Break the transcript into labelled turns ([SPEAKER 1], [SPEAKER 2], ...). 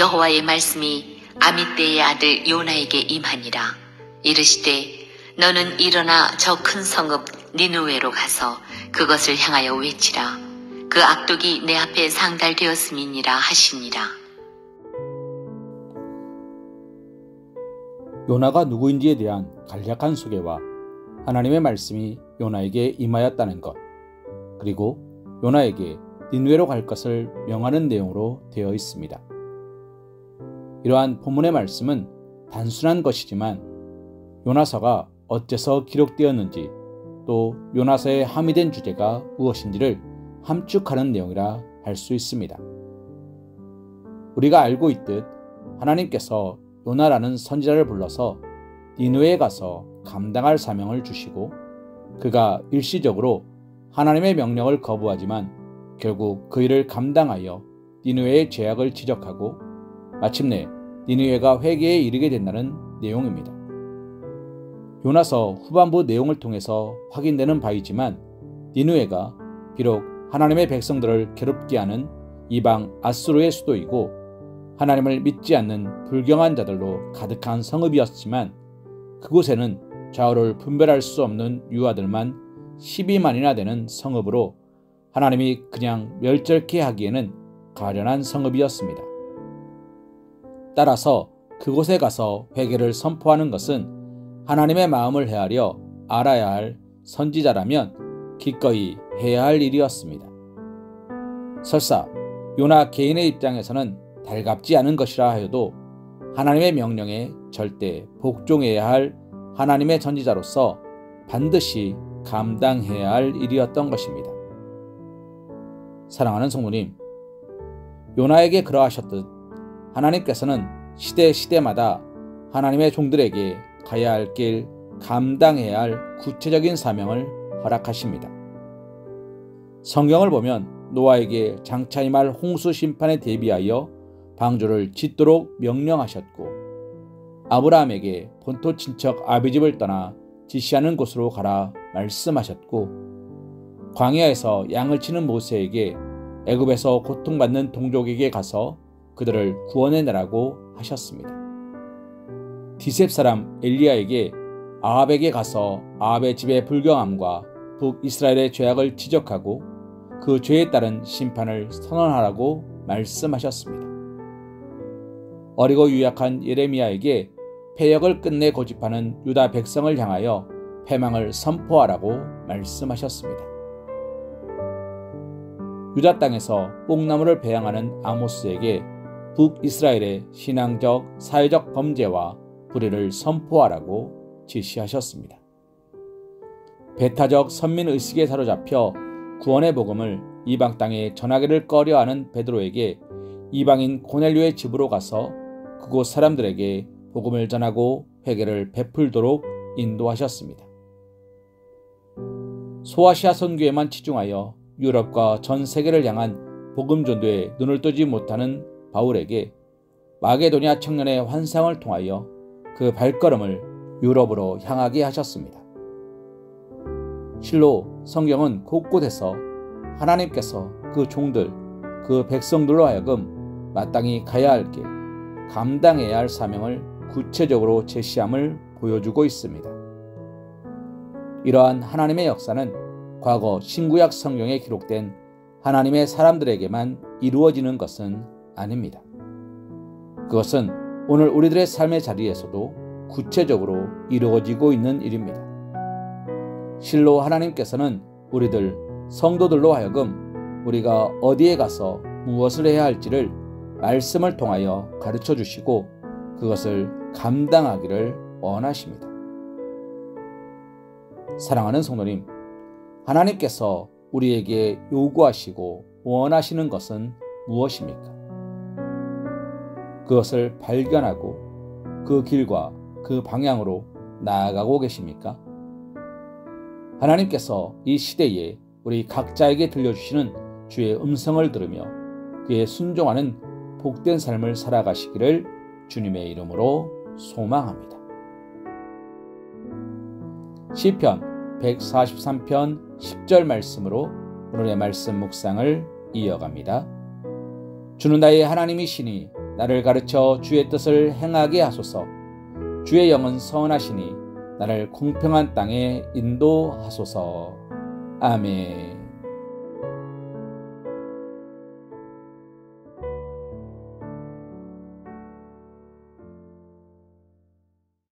[SPEAKER 1] 여호와의 말씀이 아미떼의 아들 요나에게 임하니라. 이르시되 너는 일어나 저 큰 성읍 니느웨로 가서 그것을 향하여 외치라. 그 악독이 내 앞에 상달되었음이니라 하시니라.
[SPEAKER 2] 요나가 누구인지에 대한 간략한 소개와 하나님의 말씀이 요나에게 임하였다는 것, 그리고 요나에게 니느웨로 갈 것을 명하는 내용으로 되어 있습니다. 이러한 본문의 말씀은 단순한 것이지만 요나서가 어째서 기록되었는지, 또 요나서에 함의된 주제가 무엇인지를 함축하는 내용이라 할 수 있습니다. 우리가 알고 있듯 하나님께서 요나라는 선지자를 불러서 니느웨에 가서 감당할 사명을 주시고, 그가 일시적으로 하나님의 명령을 거부하지만 결국 그 일을 감당하여 니느웨의 죄악을 지적하고 마침내 니느웨가 회개에 이르게 된다는 내용입니다. 요나서 후반부 내용을 통해서 확인되는 바이지만 니느웨가 비록 하나님의 백성들을 괴롭게 하는 이방 아수르의 수도이고 하나님을 믿지 않는 불경한 자들로 가득한 성읍이었지만 그곳에는 좌우를 분별할 수 없는 유아들만 12만이나 되는 성읍으로 하나님이 그냥 멸절케 하기에는 가련한 성읍이었습니다. 따라서 그곳에 가서 회개를 선포하는 것은 하나님의 마음을 헤아려 알아야 할 선지자라면 기꺼이 해야 할 일이었습니다. 설사 요나 개인의 입장에서는 달갑지 않은 것이라 하여도 하나님의 명령에 절대 복종해야 할 하나님의 선지자로서 반드시 감당해야 할 일이었던 것입니다. 사랑하는 성도님, 요나에게 그러하셨듯 하나님께서는 시대마다 하나님의 종들에게 가야 할 길, 감당해야 할 구체적인 사명을 허락하십니다. 성경을 보면 노아에게 장차 임할 홍수 심판에 대비하여 방주를 짓도록 명령하셨고, 아브라함에게 본토 친척 아비집을 떠나 지시하는 곳으로 가라 말씀하셨고, 광야에서 양을 치는 모세에게 애굽에서 고통받는 동족에게 가서 그들을 구원해내라고 하셨습니다. 디셉 사람 엘리야에게 아합에게 가서 아합의 집의 불경함과 북이스라엘의 죄악을 지적하고 그 죄에 따른 심판을 선언하라고 말씀하셨습니다. 어리고 유약한 예레미야에게 패역을 끝내 고집하는 유다 백성을 향하여 패망을 선포하라고 말씀하셨습니다. 유다 땅에서 뽕나무를 배양하는 아모스에게 북이스라엘의 신앙적, 사회적 범죄와 불의를 선포하라고 지시하셨습니다. 배타적 선민의식에 사로잡혀 구원의 복음을 이방 땅에 전하기를 꺼려하는 베드로에게 이방인 고넬료의 집으로 가서 그곳 사람들에게 복음을 전하고 회개를 베풀도록 인도하셨습니다. 소아시아 선교에만 치중하여 유럽과 전 세계를 향한 복음 전도에 눈을 뜨지 못하는 바울에게 마게도냐 청년의 환상을 통하여 그 발걸음을 유럽으로 향하게 하셨습니다. 실로 성경은 곳곳에서 하나님께서 그 종들, 그 백성들로 하여금 마땅히 가야 할 길, 감당해야 할 사명을 구체적으로 제시함을 보여주고 있습니다. 이러한 하나님의 역사는 과거 신구약 성경에 기록된 하나님의 사람들에게만 이루어지는 것은 아닙니다. 그것은 오늘 우리들의 삶의 자리에서도 구체적으로 이루어지고 있는 일입니다. 실로 하나님께서는 우리들 성도들로 하여금 우리가 어디에 가서 무엇을 해야 할지를 말씀을 통하여 가르쳐 주시고 그것을 감당하기를 원하십니다. 사랑하는 성도님, 하나님께서 우리에게 요구하시고 원하시는 것은 무엇입니까? 그것을 발견하고 그 길과 그 방향으로 나아가고 계십니까? 하나님께서 이 시대에 우리 각자에게 들려주시는 주의 음성을 들으며 그에 순종하는 복된 삶을 살아가시기를 주님의 이름으로 소망합니다. 시편 143편 10절 말씀으로 오늘의 말씀 묵상을 이어갑니다. 주는 나의 하나님이시니 나를 가르쳐 주의 뜻을 행하게 하소서. 주의 영은 선하시니 나를 공평한 땅에 인도하소서. 아멘.